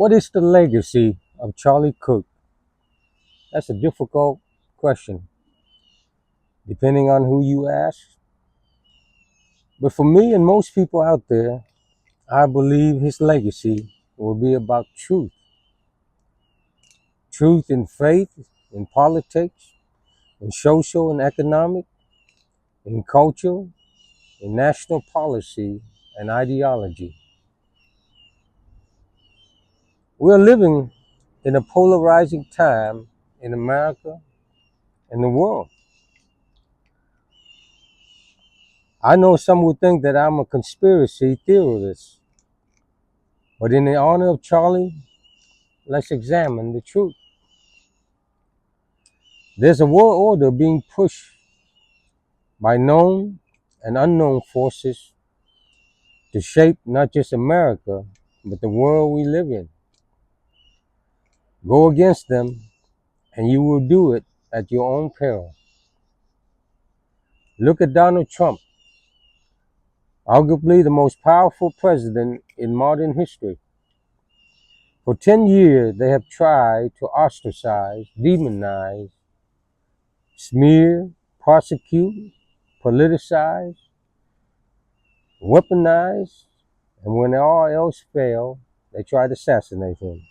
What is the legacy of Charlie Kirk? That's a difficult question, depending on who you ask. But for me and most people out there, I believe his legacy will be about truth. Truth in faith, in politics, in social and economic, in culture, in national policy and ideology. We're living in a polarizing time in America and the world. I know some would think that I'm a conspiracy theorist, but in the honor of Charlie, let's examine the truth. There's a world order being pushed by known and unknown forces to shape not just America, but the world we live in. Go against them, and you will do it at your own peril. Look at Donald Trump, arguably the most powerful president in modern history. For 10 years, they have tried to ostracize, demonize, smear, prosecute, politicize, weaponize, and when all else failed, they tried to assassinate him.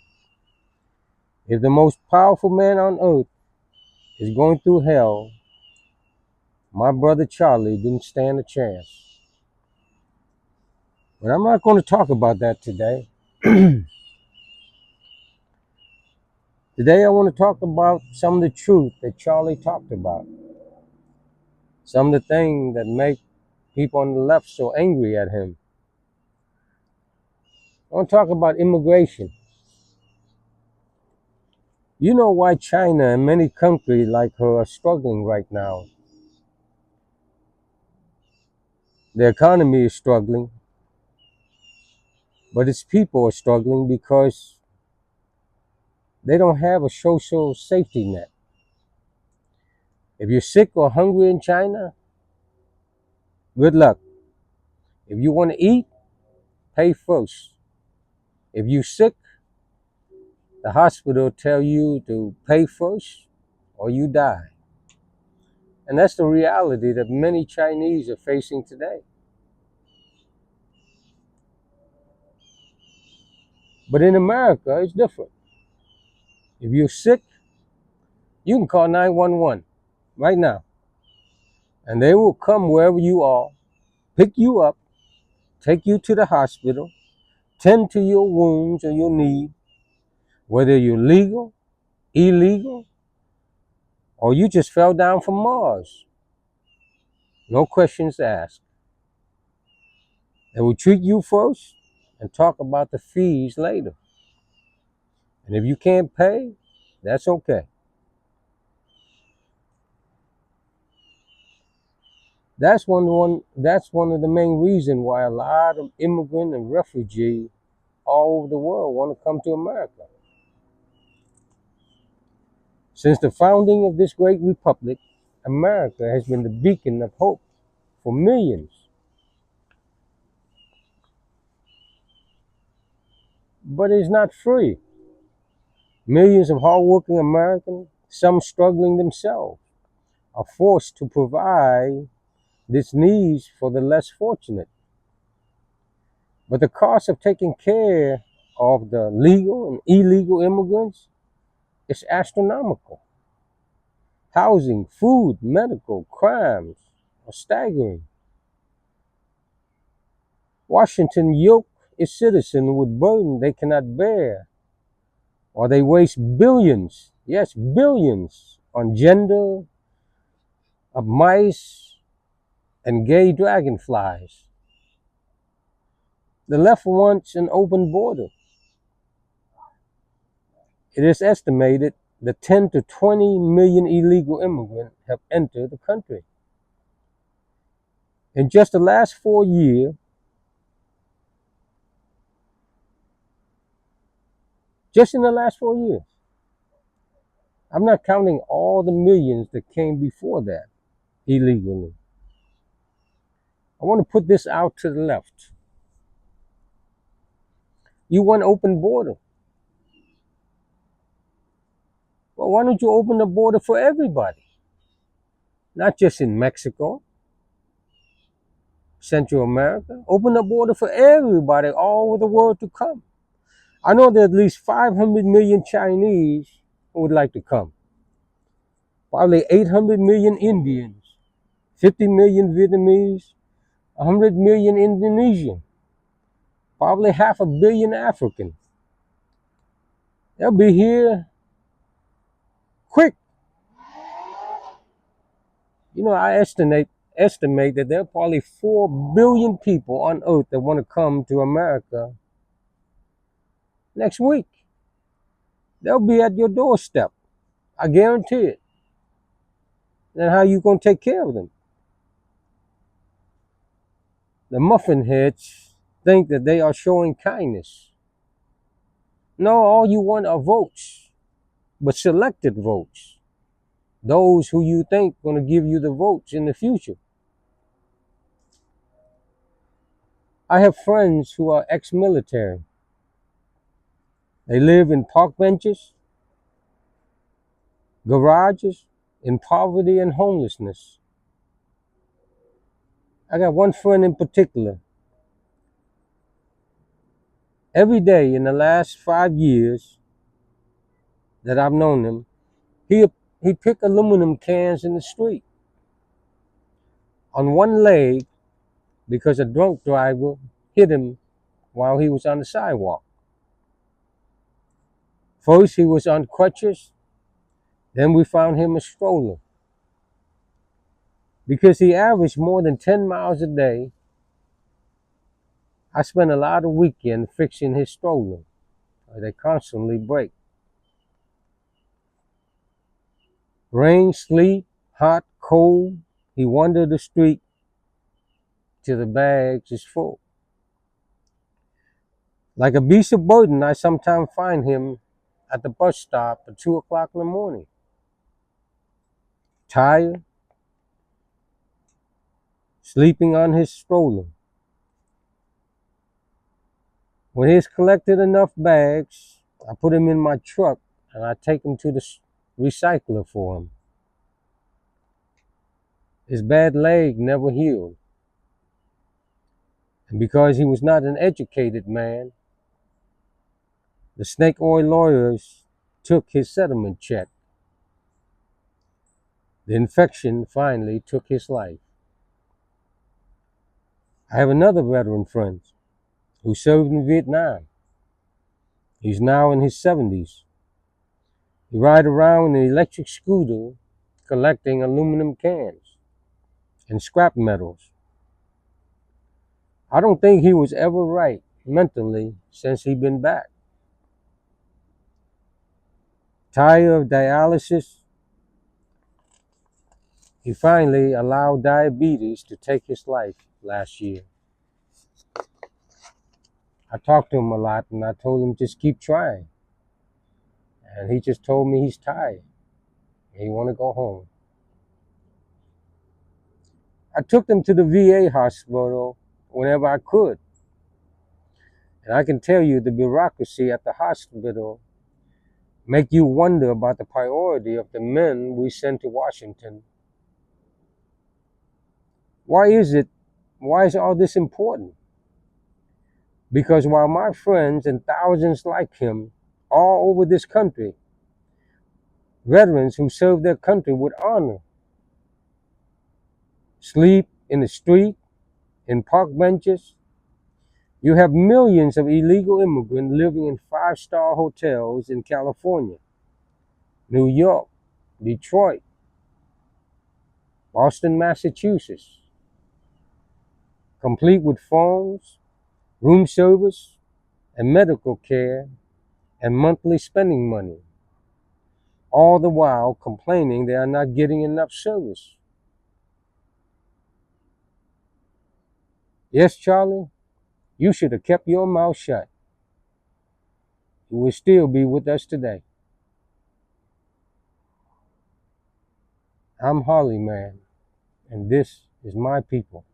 If the most powerful man on earth is going through hell, my brother Charlie didn't stand a chance. But I'm not going to talk about that today. Today I want to talk about some of the truth that Charlie talked about. Some of the things that make people on the left so angry at him. I want to talk about immigration. You know why China and many countries like her are struggling right now. The economy is struggling, but its people are struggling because they don't have a social safety net. If you're sick or hungry in China, good luck. If you want to eat, pay first. If you're sick, the hospital tell you to pay first or you die. And that's the reality that many Chinese are facing today. But in America, it's different. If you're sick, you can call 911 right now. And they will come wherever you are, pick you up, take you to the hospital, tend to your wounds or your need, whether you're legal, illegal, or you just fell down from Mars. No questions asked. They will treat you first and talk about the fees later. And if you can't pay, that's okay. That's one of the main reasons why a lot of immigrant and refugee all over the world want to come to America. Since the founding of this great republic, America has been the beacon of hope for millions. But it's not free. Millions of hardworking Americans, some struggling themselves, are forced to provide these needs for the less fortunate. But the cost of taking care of the legal and illegal immigrants is astronomical. Housing, food, medical, crimes are staggering. Washington yoke its citizens with burden they cannot bear, or they waste billions, yes, billions, on gender of mice and gay dragonflies. The left wants an open border. It is estimated that 10 to 20 million illegal immigrants have entered the country. In just the last 4 years, just in the last 4 years, I'm not counting all the millions that came before that illegally. I want to put this out to the left. You want open border. Well, why don't you open the border for everybody? Not just in Mexico, Central America. Open the border for everybody all over the world to come. I know there are at least 500 million Chinese who would like to come. Probably 800 million Indians, 50 million Vietnamese, 100 million Indonesian, probably half a billion Africans. They'll be here quick. You know, I estimate that there are probably 4 billion people on earth that want to come to America next week. They'll be at your doorstep. I guarantee it. Then how you gonna take care of them? The muffin heads think that they are showing kindness. No, all you want are votes, but selected votes. Those who you think gonna give you the votes in the future. I have friends who are ex-military. They live in park benches, garages, in poverty and homelessness. I got one friend in particular. Every day in the last 5 years that I've known him, he picked aluminum cans in the street on one leg because a drunk driver hit him while he was on the sidewalk. First he was on crutches, then we found him a stroller. Because he averaged more than 10 miles a day, I spent a lot of weekend fixing his stroller. They constantly break. Rain, sleet, hot, cold, he wandered the street till the bags is full. Like a beast of burden, I sometimes find him at the bus stop at 2 o'clock in the morning. Tired, sleeping on his stroller. When he's collected enough bags, I put him in my truck and I take him to the recycler for him. His bad leg never healed. And because he was not an educated man, the snake oil lawyers took his settlement check. The infection finally took his life. I have another veteran friend who served in Vietnam. He's now in his 70s. He rides around in an electric scooter collecting aluminum cans and scrap metals. I don't think he was ever right mentally since he'd been back. Tired of dialysis, he finally allowed diabetes to take his life last year. I talked to him a lot and I told him just keep trying. And he just told me he's tired. He want to go home. I took him to the VA hospital whenever I could. And I can tell you the bureaucracy at the hospital make you wonder about the priority of the men we send to Washington. Why is all this important? Because while my friends and thousands like him all over this country, veterans who serve their country with honor, sleep in the street, in park benches, you have millions of illegal immigrants living in 5-star hotels in California, New York, Detroit, Boston, Massachusetts, complete with phones, room service, and medical care, and monthly spending money, all the while complaining they are not getting enough service. Yes, Charlie, you should have kept your mouth shut. You would still be with us today. I'm Harley Man, and this is my people.